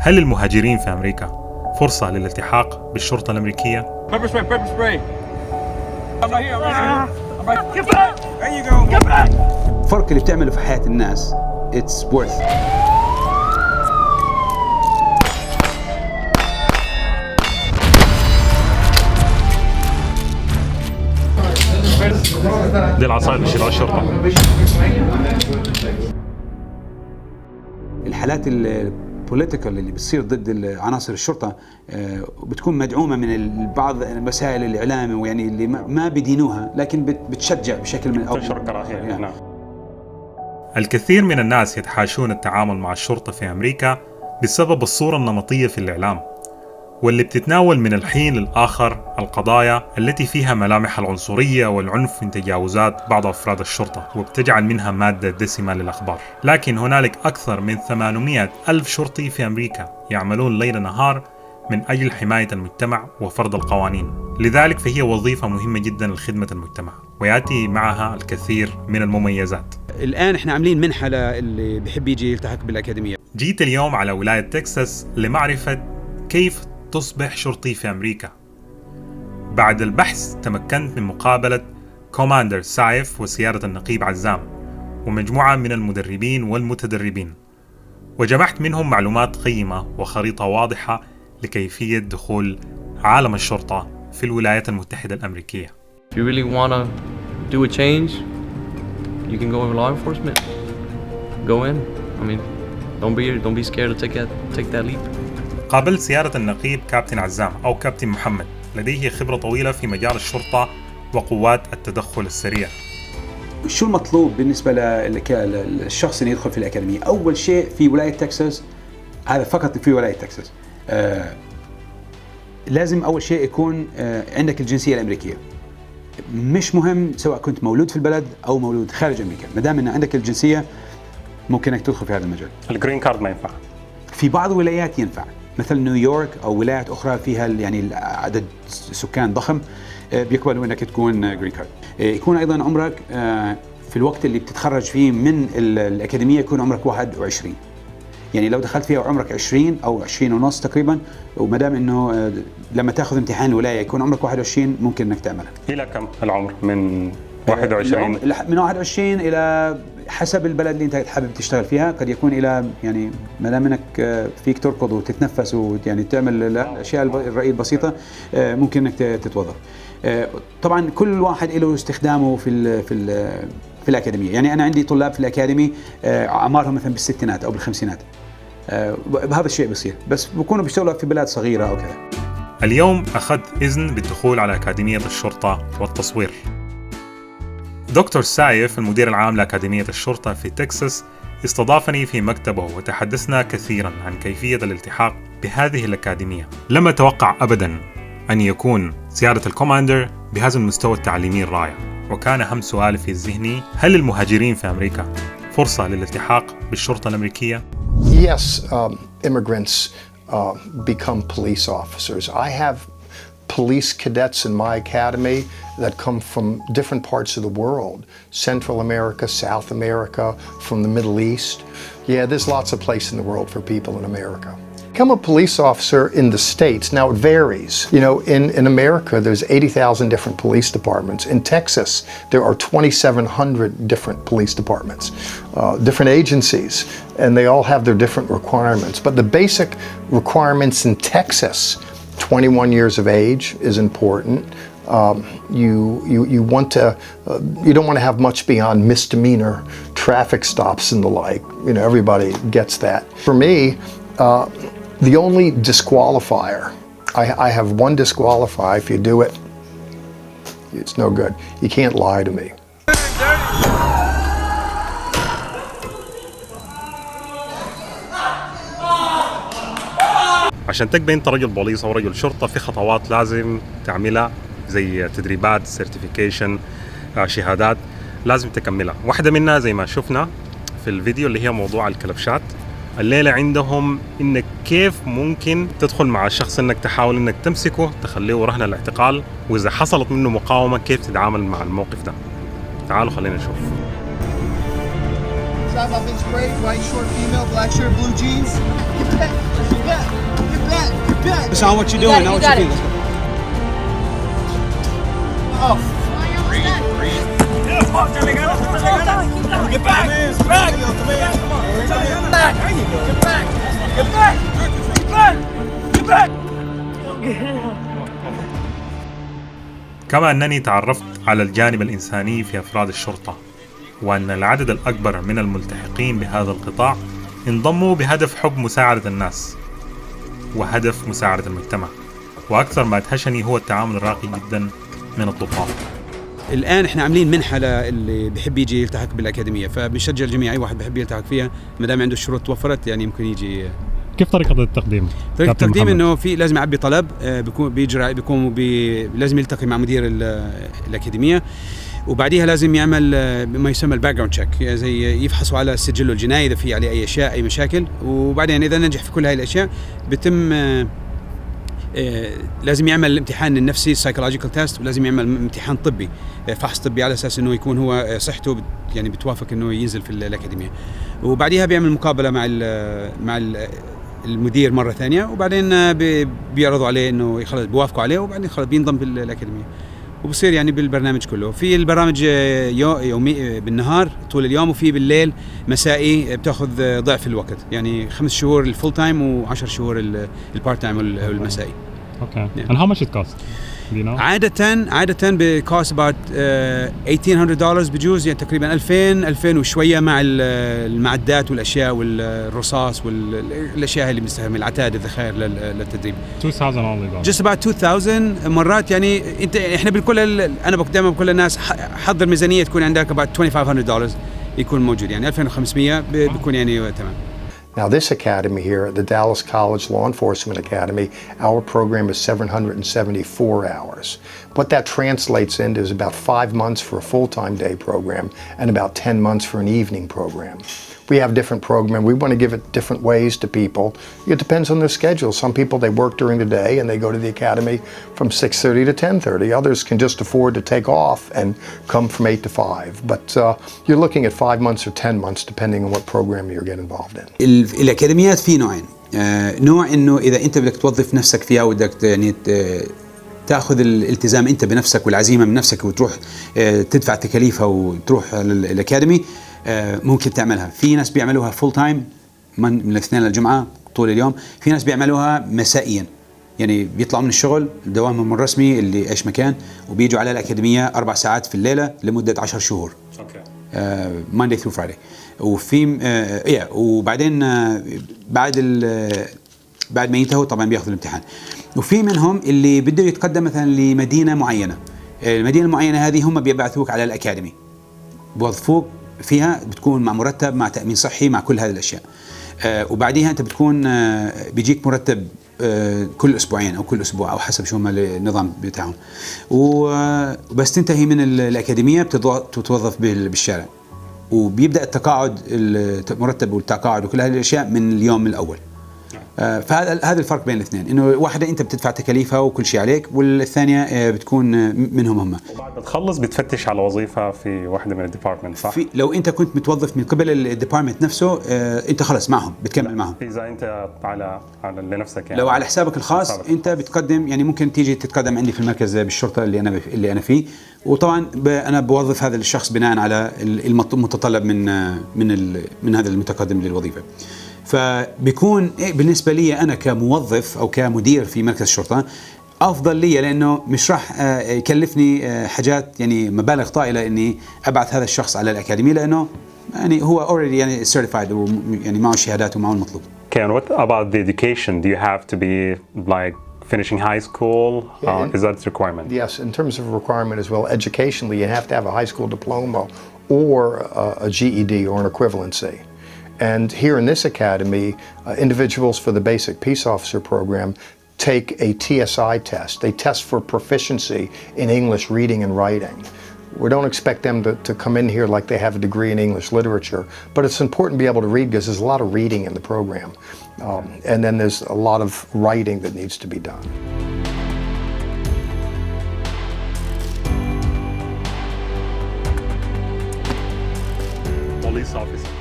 هل المهاجرين في أمريكا فرصة للالتحاق بالشرطة الأمريكية؟ الفرق اللي بتعمله في حياة الناس it's worth. دي العصاية اللي بيشيلها الشرطة. الحالات البوليتيكال اللي بتصير ضد عناصر الشرطة بتكون مدعومة من بعض وسائل الإعلام، ويعني اللي ما بدينوها لكن بتشجع بشكل من أو تنشر كراهية. نعم. الكثير من الناس يتحاشون التعامل مع الشرطة في أمريكا بسبب الصورة النمطية في الإعلام، واللي بتتناول من الحين للآخر القضايا التي فيها ملامح العنصرية والعنف من تجاوزات بعض أفراد الشرطة، وبتجعل منها مادة دسمة للأخبار. لكن هنالك أكثر من 800 ألف شرطي في أمريكا يعملون ليل نهار من أجل حماية المجتمع وفرض القوانين، لذلك فهي وظيفة مهمة جدا لخدمة المجتمع، ويأتي معها الكثير من المميزات. الآن احنا عاملين منحة اللي بيحب يجي يلتحق بالأكاديمية. جيت اليوم على ولاية تكساس لمعرفة كيف تصبح شرطي في أمريكا. بعد البحث تمكنت من مقابلة كوماندر سايف وسيارة النقيب عزام ومجموعة من المدربين والمتدربين، وجمعت منهم معلومات قيمة وخريطة واضحة لكيفية دخول عالم الشرطة في الولايات المتحدة الأمريكية. If you really want to do a change, you can go in law enforcement. Go in. I mean, don't be scared to take that leap. قابلت سيارة النقيب كابتن عزام أو كابتن محمد، لديه خبرة طويلة في مجال الشرطة وقوات التدخل السريع. شو المطلوب بالنسبة للشخص اللي يدخل في الأكاديمية؟ أول شيء في ولاية تكساس، هذا فقط في ولاية تكساس، لازم أول شيء يكون عندك الجنسية الأمريكية. مش مهم سواء كنت مولود في البلد أو مولود خارج أمريكا، ما دام إن عندك الجنسية ممكن إنك تدخل في هذا المجال. الجرين كارد ما ينفع. في بعض الولايات ينفع، مثل نيويورك أو ولايات أخرى فيها يعني عدد سكان ضخم بيقبلوا إنك تكون جرين كارد. يكون أيضا عمرك في الوقت اللي بتتخرج فيه من الأكاديمية يكون عمرك 21. يعني لو دخلت فيها وعمرك 20 أو 20 ونص تقريبا، وما دام إنه لما تأخذ امتحان الولاية يكون عمرك 21 ممكن إنك تعملها. إلى كم العمر؟ من 21 من 21 إلى حسب البلد اللي أنت حابب تشتغل فيها، قد يكون إلى يعني ما دام إنك فيك تركض وتتنفس ويعني تعمل الأشياء البسيطة ممكن إنك تتوظف. طبعا كل واحد له استخدامه في الأكاديمية. يعني أنا عندي طلاب في الأكاديمي أعمارهم مثلا بالستينات أو بالخمسينات، بهذا الشيء بيصير، بس بيكونوا بيشتغلوا في بلاد صغيرة أو كذا. اليوم أخذت إذن بالدخول على أكاديمية الشرطة والتصوير. دكتور سايف المدير العام لأكاديمية الشرطة في تكساس استضافني في مكتبه وتحدثنا كثيرا عن كيفية الالتحاق بهذه الأكاديمية. لم أتوقع أبدا أن يكون سيارة الكوماندر بهذا المستوى التعليمي الرائع، وكان أهم سؤال في ذهني: هل المهاجرين في أمريكا فرصة للالتحاق بالشرطة الأمريكية؟ Yes, immigrants become police officers. I have police cadets in my academy that come from different parts of the world, Central America, South America, from the Middle East. Yeah, there's lots of place in the world for people in America. Become a police officer in the States. Now it varies. You know, in America, there's 80,000 different police departments. In Texas, there are 2,700 different police departments, different agencies, and they all have their different requirements. But the basic requirements in Texas, 21 years of age is important. You want to, you don't want to have much beyond misdemeanor traffic stops and the like. You know, everybody gets that. For me, the only disqualifier, I have one disqualifier. If you do it, it's no good. You can't lie to me. عشان تقبل انت رجل بوليس او رجل شرطة في خطوات لازم تعملها، زي تدريبات، سيرتيفيكيشن، شهادات لازم تكملها. واحدة منها زي ما شفنا في الفيديو اللي هي موضوع الكلبشات. الليلة عندهم انك كيف ممكن تدخل مع الشخص انك تحاول انك تمسكه تخليه رهن الاعتقال، واذا حصلت منه مقاومة كيف تتعامل مع الموقف ده. تعالوا خلينا نشوف. Drive up in spray, white short female, black shirt, blue jeans. Get back. Hassan, what you doing? Now what you feel? Let's go. كما أنني تعرفت على الجانب الإنساني في أفراد الشرطة، وأن العدد الأكبر من الملتحقين بهذا القطاع انضموا بهدف حب مساعدة الناس وهدف مساعدة المجتمع. وأكثر ما أدهشني هو التعامل الراقي جدا من الضباط. الآن احنا عاملين منحة للي بيحب يجي يلتحق بالأكاديمية، فبنشجع الجميع أي واحد بيحب يلتحق فيها ما دام عنده الشروط توفرت يعني ممكن يجي. كيف طريقة التقديم؟ طريقة التقديم انه في لازم يعبي طلب، لازم يلتقي مع مدير الأكاديمية، وبعديها لازم يعمل ما يسمى الباك جراوند تشيك، زي يفحصوا على سجله الجنائي اذا في عليه اي اشياء اي مشاكل، وبعدين اذا نجح في كل هاي الاشياء بتم لازم يعمل الامتحان النفسي سايكولوجيكال تيست، ولازم يعمل امتحان طبي فحص طبي على اساس انه يكون هو صحته يعني بتوافق انه ينزل في الأكاديمية، وبعديها بيعمل مقابلة مع المدير مرة ثانية، وبعدين بيعرضوا عليه انه خلص بيوافقوا عليه، وبعدين خلص بينضم بالأكاديمية وبصير يعني بالبرنامج كله. في البرامج يومي بالنهار طول اليوم، وفي بالليل مسائي بتاخذ ضعف الوقت، يعني 5 شهور الفول تايم و10 شهور البارت تايم والمسائي. Okay. Yeah. And how much it costs? Do you know? عادة بكوست about $1,800 بجوز، يعني تقريبا 2000 وشوية مع المعدات والأشياء والرصاص والأشياء اللي بنستخدمها العتاد الذخائر للتدريب. 2,000 only. Just about 2,000 مرات. يعني احنا انا دائما بقول للناس حضر ميزانية تكون عندك about $2,500 يكون موجود، يعني 2,500 بيكون يعني تمام. Now this academy here, the Dallas College Law Enforcement Academy, our program is 774 hours. What that translates into is about 5 months for a full-time day program and about 10 months for an evening program. We have different programs. We want to give it different ways to people. It depends on their schedule. Some people, they work during the day and they go to the academy from 6:30 to 10:30. Others can just afford to take off and come from 8 to 5. But you're looking at 5 months or 10 months depending on what program you're getting involved in. الأكاديميات في نوعين. نوع إنه إذا أنت بدك توظف نفسك فيها ودك يعني تاخذ الالتزام انت بنفسك والعزيمه من نفسك وتروح تدفع تكاليفها وتروح للأكاديمي، ممكن تعملها. في ناس بيعملوها فول تايم من الاثنين للجمعه طول اليوم، في ناس بيعملوها مسائيا، يعني بيطلعوا من الشغل دوامهم الرسمي اللي ايش مكان وبيجوا على الأكاديمية 4 ساعات في الليله لمده 10 شهور. Monday through Friday. وفي وبعدين بعد ما ينتهوا طبعا بياخذوا الامتحان. وفي منهم اللي بده يتقدم مثلا لمدينه معينه، المدينه المعينه هذه هم بيبعثوك على الأكاديمي، بوظفوك فيها، بتكون مع مرتب مع تأمين صحي مع كل هذه الأشياء. وبعديها أنت بتكون بيجيك مرتب كل أسبوعين أو كل أسبوع أو حسب شو هم النظام بتاعهم. وبس تنتهي من الأكاديمية بتتوظف بالشارع، وبيبدأ التقاعد، المرتب والتقاعد وكل هذه الأشياء من اليوم الأول. فهذا الفرق بين الاثنين، انه واحده انت بتدفع تكاليفها وكل شيء عليك، والثانيه بتكون منهم هم. وبعد ما تخلص بتفتش على وظيفه في واحده من الديبارتمنت، صح؟ لو انت كنت متوظف من قبل الديبارتمنت نفسه انت خلاص معهم بتكمل معهم. اذا انت على لنفسك يعني لو على حسابك الخاص انت بتقدم، يعني ممكن تيجي تتقدم عندي في المركز بالشرطه اللي انا فيه، وطبعا انا بوظف هذا الشخص بناء على المتطلب من هذا المتقدم للوظيفه. فبيكون بالنسبة لي أنا كموظف أو كمدير في مركز الشرطة أفضل لي، لأنه مش راح يكلفني حاجات يعني مبالغ طائلة إني أبعث هذا الشخص على الأكاديمية، لأنه يعني هو already يعني certified ويعني معه الشهادات ومعه المطلوب. Okay, and what about the education? Do you have to be like finishing high school? Is that a requirement? Yes, in terms of requirement as well, educationally you have to have a high school diploma or a GED or an equivalency. And here in this academy, individuals for the basic peace officer program take a TSI test. They test for proficiency in English reading and writing. We don't expect them to come in here like they have a degree in English literature, but it's important to be able to read because there's a lot of reading in the program. And then there's a lot of writing that needs to be done. Police officer.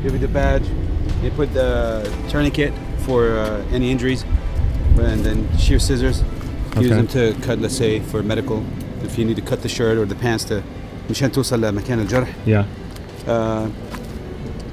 Give you the badge. They put the tourniquet for any injuries. and then shear scissors. Use Okay. them to cut, let's say, for medical. If you need to cut the shirt or the pants مشان توصل لمكان الجرح. Yeah.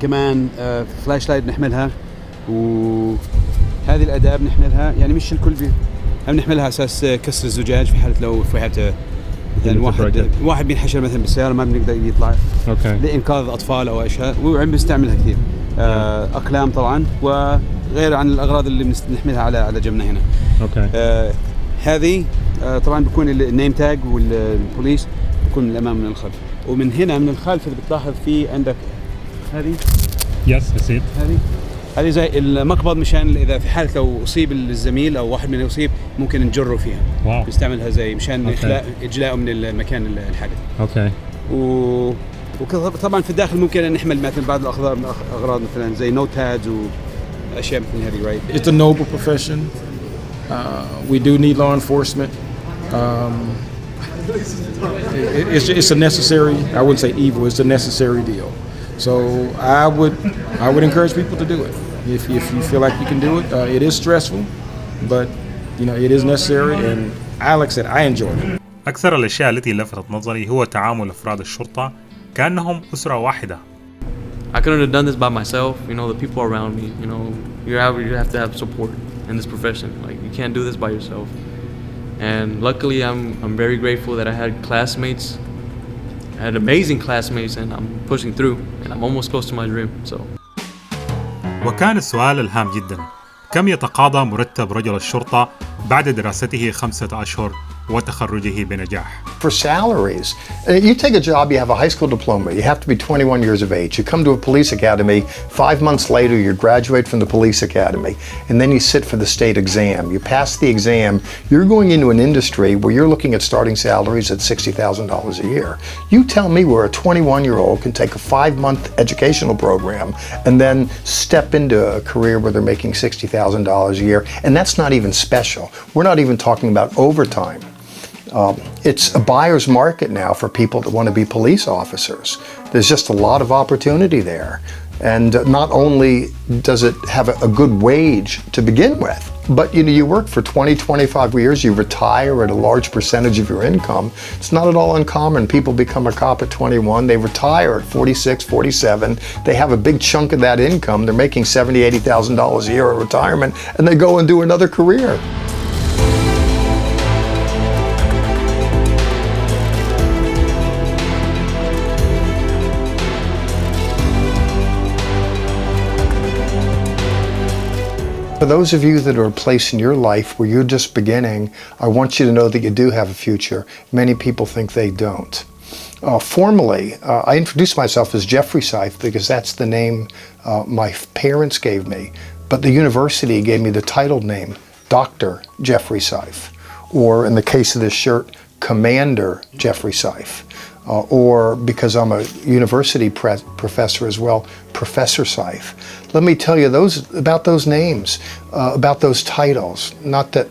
كمان فلاش لايت بنحملها، وهذه الأداة بنحملها، يعني مش الكل بنحملها أساس كسر الزجاج في حالة لو في حالة يعني واحد بينحشر مثلا بالسيارة ما بنقدر يطلع Okay. لإنقاذ أطفال أو أشياء، وعم بنستعملها كثير. أقلام طبعا، وغير عن الأغراض اللي بنحملها على جنبنا هنا. Okay. هذه طبعا بيكون النيم تاج والبوليس بيكون من الأمام ومن الخلف، ومن هنا من الخلف إذا بتلاحظ في عندك هذه Yes, I see it. هذه زي المقبض، مشان إذا في حالة لو أصيب الزميل أو واحد منهم يصيب ممكن نجره فيها. Wow. بنستعملها زي مشان Okay. إجلاءه من المكان الحادث. Okay. وطبعا في الداخل ممكن أن نحمل مثلا بعض الأغراض مثلا زي نوت بادز وأشياء مثل هذه. Right. It's a noble profession. We do need law enforcement. It's a necessary, I wouldn't say evil, it's a necessary deal. So I would encourage people to do it. If you feel like you can do it, it is stressful, but you know, it is necessary, and like I said, I enjoy it. أكثر الأشياء التي لفتت نظري هو تعامل أفراد الشرطة كأنهم أسرة واحدة. I couldn't have done this by myself. You know, the people around me. You know, you have to have support in this profession. Like, you can't do this by yourself. And luckily, I'm very grateful that I had classmates. I had amazing classmates, and I'm pushing through. And I'm almost close to my dream. So. وكان السؤال الهام جدا: كم يتقاضى مرتب رجل الشرطة بعد دراسته 5 أشهر وتخرجه بنجاح؟ For salaries, you take a job, you have a high school diploma, you have to be 21 years of age. You come to a police academy, 5 months later you graduate from the police academy, and then you sit for the state exam. You pass the exam, you're going into an industry where you're looking at starting salaries at $60,000 a year. You tell me where a 21-year-old can take a 5-month educational program and then step into a career where they're making $60,000 a year, and that's not even special. We're not even talking about overtime. It's a buyer's market now for people that want to be police officers. There's just a lot of opportunity there. And not only does it have a good wage to begin with, but you work for 20, 25 years, you retire at a large percentage of your income. It's not at all uncommon. People become a cop at 21, they retire at 46, 47, they have a big chunk of that income, they're making $70,000, $80,000 a year of retirement, and they go and do another career. For those of you that are at a place in your life where you're just beginning, I want you to know that you do have a future. Many people think they don't. Formally, I introduced myself as Jeffrey Seif because that's the name my parents gave me. But the university gave me the title name, Dr. Jeffrey Seif. Or in the case of this shirt, Commander Jeffrey Seif. Or because I'm a university professor as well, Professor Seif. Let me tell you about those names, about those titles. Not that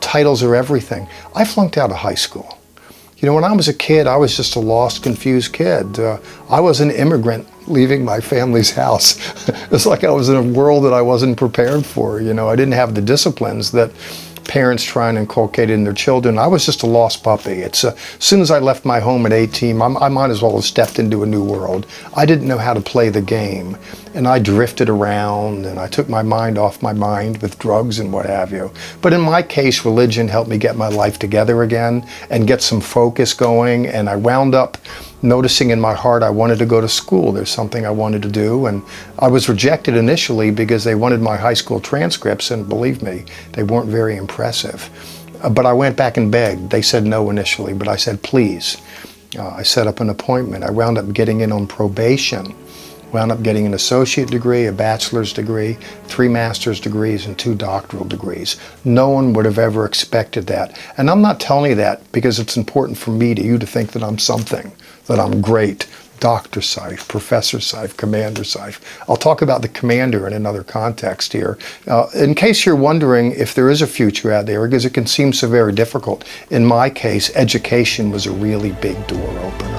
titles are everything. I flunked out of high school. You know, when I was a kid, I was just a lost, confused kid. I was an immigrant leaving my family's house. It's like I was in a world that I wasn't prepared for. You know, I didn't have the disciplines that parents try and inculcate in their children. I was just a lost puppy. As soon as I left my home at 18, I might as well have stepped into a new world. I didn't know how to play the game, and I drifted around, and I took my mind off my mind with drugs and what have you. But in my case, religion helped me get my life together again and get some focus going, and I wound up noticing in my heart I wanted to go to school. There's something I wanted to do, and I was rejected initially because they wanted my high school transcripts, and believe me, they weren't very impressive. But I went back and begged. They said no initially, but I said please. I set up an appointment. I wound up getting in on probation. Wound up getting an associate degree, a bachelor's degree, 3 master's degrees, and 2 doctoral degrees. No one would have ever expected that. And I'm not telling you that because it's important for you to think that I'm something, that I'm great. Dr. Seif, Professor Seif, Commander Seif. I'll talk about the commander in another context here. In case you're wondering if there is a future out there, because it can seem so very difficult, in my case, education was a really big door opener.